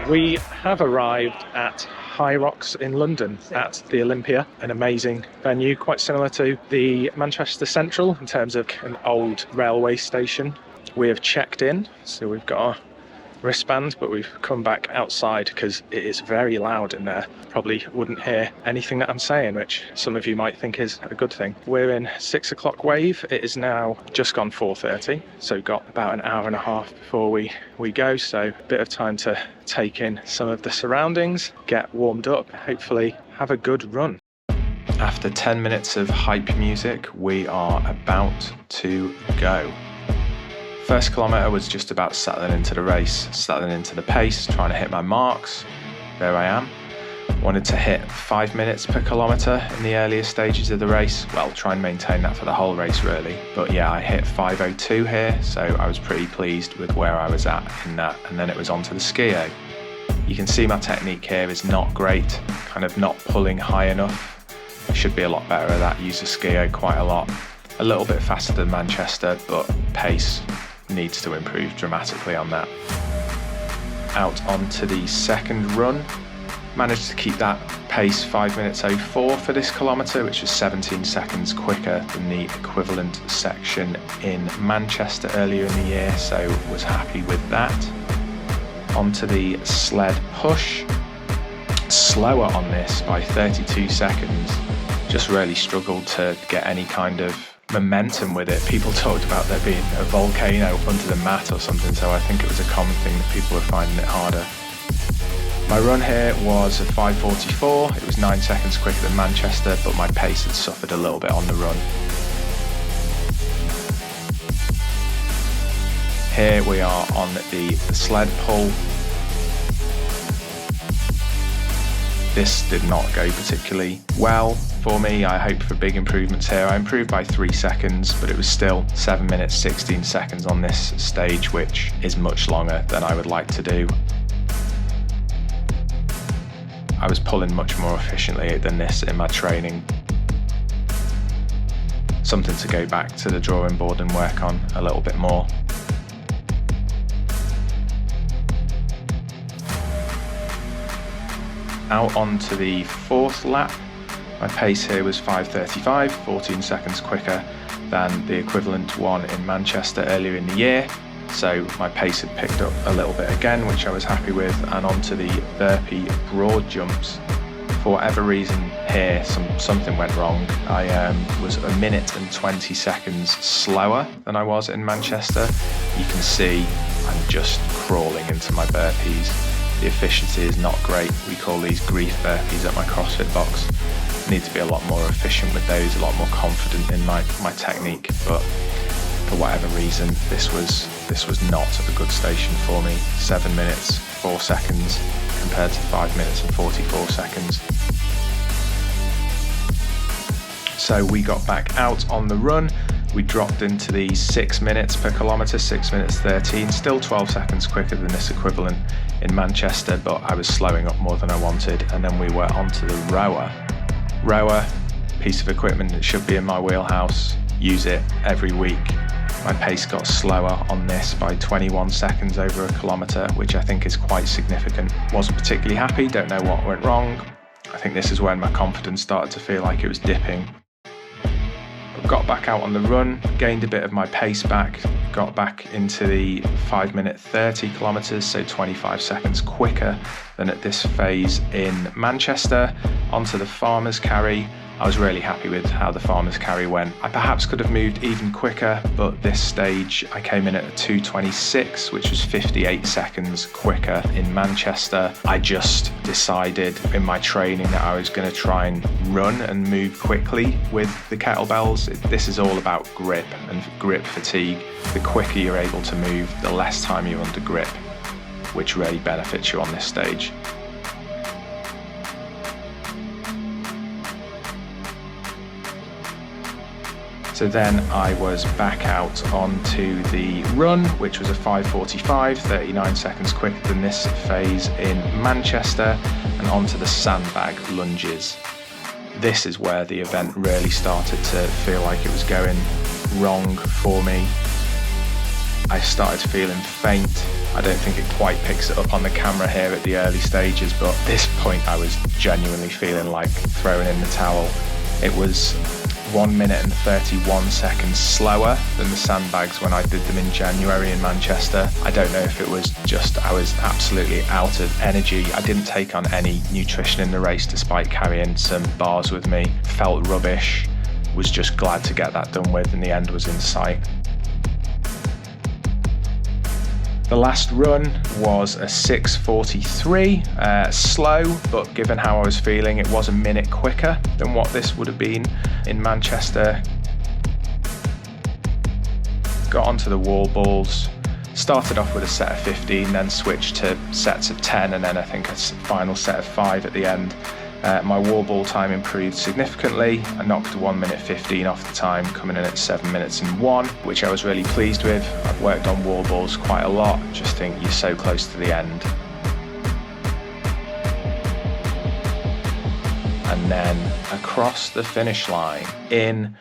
We have arrived at Hyrox in London at the Olympia, an amazing venue, quite similar to the Manchester Central in terms of an old railway station. We have checked in, so we've got our wristband, but we've come back outside because it is very loud in there. Probably wouldn't hear anything that I'm saying, which some of you might think is a good thing. We're in 6 o'clock wave. It is now just gone 4:30, so got about an hour and a half before we go, so a bit of time to take in some of the surroundings, get warmed up, hopefully have a good run. After 10 minutes of hype music, we are about to go. First kilometre was just about settling into the race, settling into the pace, trying to hit my marks. There I am. Wanted to hit 5 minutes per kilometre in the earlier stages of the race. Well, try and maintain that for the whole race really. But yeah, I hit 5:02 here, so I was pretty pleased with where I was at in that. And then it was onto the skio. You can see my technique here is not great, kind of not pulling high enough. I should be a lot better at that, use the skio quite a lot. A little bit faster than Manchester, but pace needs to improve dramatically on that. Out onto the second run. Managed to keep that pace 5 minutes 04 for this kilometre, which was 17 seconds quicker than the equivalent section in Manchester earlier in the year, so was happy with that. Onto the sled push. Slower on this by 32 seconds. Just really struggled to get any kind of momentum with it. People talked about there being a volcano under the mat or something, so I think it was a common thing that people were finding it harder. My run here was a 5:44. It was 9 seconds quicker than Manchester, but my pace had suffered a little bit on the run. Here we are on the sled pull. This did not go particularly well for me. I hoped for big improvements here. I improved by 3 seconds, but it was still 7 minutes 16 seconds on this stage, which is much longer than I would like to do. I was pulling much more efficiently than this in my training. Something to go back to the drawing board and work on a little bit more. Out onto the fourth lap. My pace here was 5:35, 14 seconds quicker than the equivalent one in Manchester earlier in the year. So my pace had picked up a little bit again, which I was happy with, and onto the burpee broad jumps. For whatever reason here, something went wrong. I was a minute and 20 seconds slower than I was in Manchester. You can see I'm just crawling into my burpees. The efficiency is not great. We call these grief burpees at my CrossFit box. Need to be a lot more efficient with those, a lot more confident in my technique, but for whatever reason, this was not a good station for me. 7 minutes, 4 seconds compared to 5 minutes and 44 seconds. So we got back out on the run. We dropped into the 6 minutes per kilometre, 6 minutes 13, still 12 seconds quicker than this equivalent in Manchester, but I was slowing up more than I wanted. And then we were onto the rower. Rower, piece of equipment that should be in my wheelhouse, use it every week. My pace got slower on this by 21 seconds over a kilometre, which I think is quite significant. Wasn't particularly happy, don't know what went wrong. I think this is when my confidence started to feel like it was dipping. Got back out on the run, gained a bit of my pace back, got back into the 5 minute 30 kilometres, so 25 seconds quicker than at this phase in Manchester. Onto the farmer's carry. I was really happy with how the farmer's carry went. I perhaps could have moved even quicker, but this stage I came in at a 2:26, which was 58 seconds quicker in Manchester. I just decided in my training that I was going to try and run and move quickly with the kettlebells. This is all about grip and grip fatigue. The quicker you're able to move, the less time you're under grip, which really benefits you on this stage. So then I was back out onto the run, which was a 5:45, 39 seconds quicker than this phase in Manchester, and onto the sandbag lunges. This is where the event really started to feel like it was going wrong for me. I started feeling faint, I don't think it quite picks it up on the camera here at the early stages, but at this point I was genuinely feeling like throwing in the towel. It was 1 minute and 31 seconds slower than the sandbags when I did them in January in Manchester. I don't know if it was just I was absolutely out of energy. I didn't take on any nutrition in the race despite carrying some bars with me. Felt rubbish, was just glad to get that done with, and the end was in sight. The last run was a 6:43, slow, but given how I was feeling, it was a minute quicker than what this would have been in Manchester. Got onto the wall balls, started off with a set of 15, then switched to sets of 10, and then I think a final set of 5 at the end. My wall ball time improved significantly. I knocked 1 minute 15 off the time, coming in at 7 minutes and 1, which I was really pleased with. I've worked on wall balls quite a lot, just think you're so close to the end. And then across the finish line in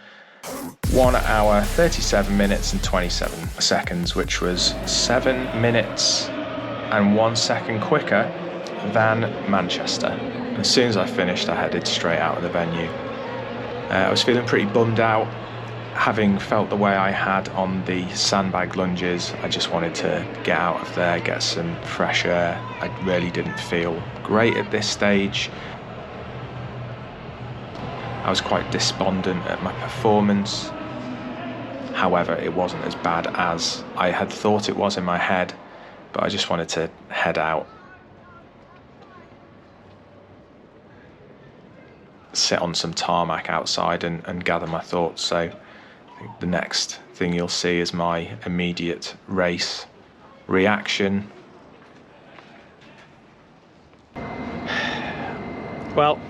1 hour, 37 minutes and 27 seconds, which was 7 minutes and 1 second quicker than Manchester. As soon as I finished, I headed straight out of the venue. I was feeling pretty bummed out, having felt the way I had on the sandbag lunges. I just wanted to get out of there, get some fresh air. I really didn't feel great at this stage. I was quite despondent at my performance. However, it wasn't as bad as I had thought it was in my head, but I just wanted to head out, sit on some tarmac outside and gather my thoughts. So I think the next thing you'll see is my immediate race reaction. Well,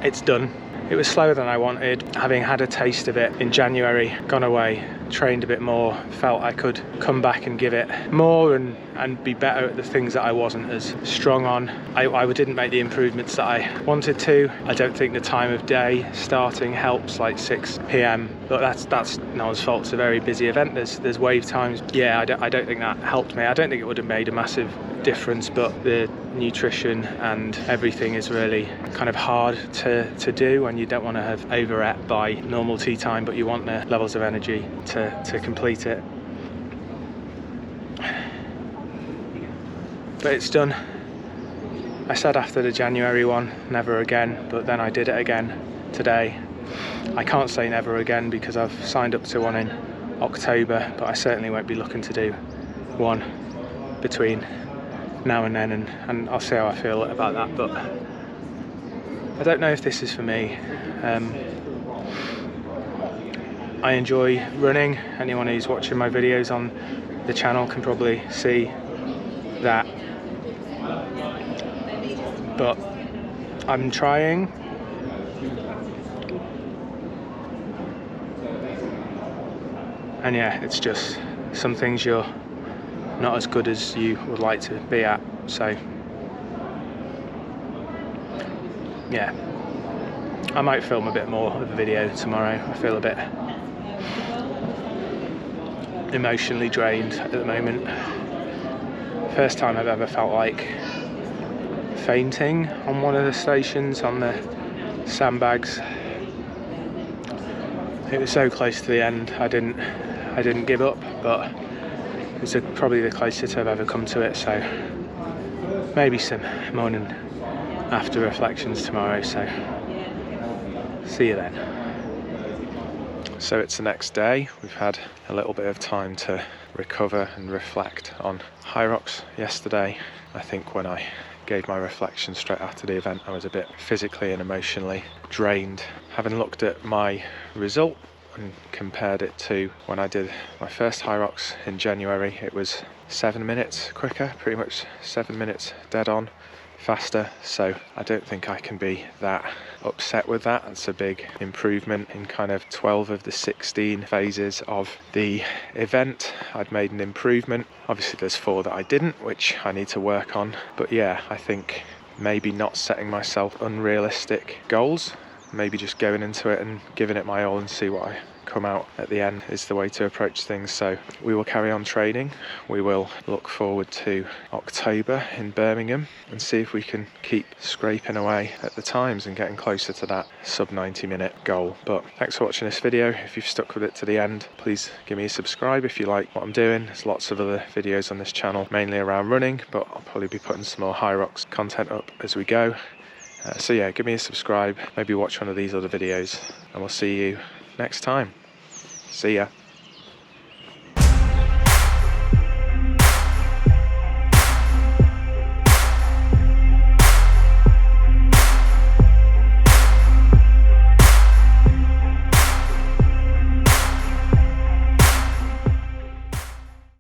it's done. It was slower than I wanted. Having had a taste of it in January, gone away, trained a bit more, felt I could come back and give it more and be better at the things that I wasn't as strong on. I didn't make the improvements that I wanted to. I don't think the time of day starting helps, like 6 p.m. But that's no one's fault. It's a very busy event. There's wave times. Yeah, I don't think that helped me. I don't think it would have made a massive difference, but the nutrition and everything is really kind of hard to do, and you don't want to have over-ate by normal tea time, but you want the levels of energy to complete it. But it's done. I said after the January one, never again, but then I did it again today. I can't say never again because I've signed up to one in October, but I certainly won't be looking to do one between now and then, and I'll see how I feel about that. But I don't know if this is for me. I enjoy running. Anyone who's watching my videos on the channel can probably see that. But I'm trying. And yeah, it's just some things you're not as good as you would like to be at. So yeah, I might film a bit more of the video tomorrow. I feel a bit emotionally drained at the moment. First time I've ever felt like fainting on one of the stations on the sandbags. It was so close to the end. I didn't give up, but it was probably the closest I've ever come to it. So maybe some morning after reflections tomorrow. So see you then. So it's the next day. We've had a little bit of time to recover and reflect on Hyrox yesterday. I think when I gave my reflection straight after the event, I was a bit physically and emotionally drained. Having looked at my result and compared it to when I did my first Hyrox in January, it was 7 minutes quicker, pretty much 7 minutes dead on faster. So I don't think I can be that upset with that. It's a big improvement. In kind of 12 of the 16 phases of the event, I'd made an improvement. Obviously there's 4 that I didn't, which I need to work on. But yeah, I think maybe not setting myself unrealistic goals, maybe just going into it and giving it my all and see what come out at the end is the way to approach things. So we will carry on training. We will look forward to October in Birmingham and see if we can keep scraping away at the times and getting closer to that sub 90-minute goal. But thanks for watching this video. If you've stuck with it to the end, please give me a subscribe if you like what I'm doing. There's lots of other videos on this channel, mainly around running, but I'll probably be putting some more Hyrox content up as we go. So yeah, give me a subscribe, maybe watch one of these other videos, and we'll see you next time. See ya.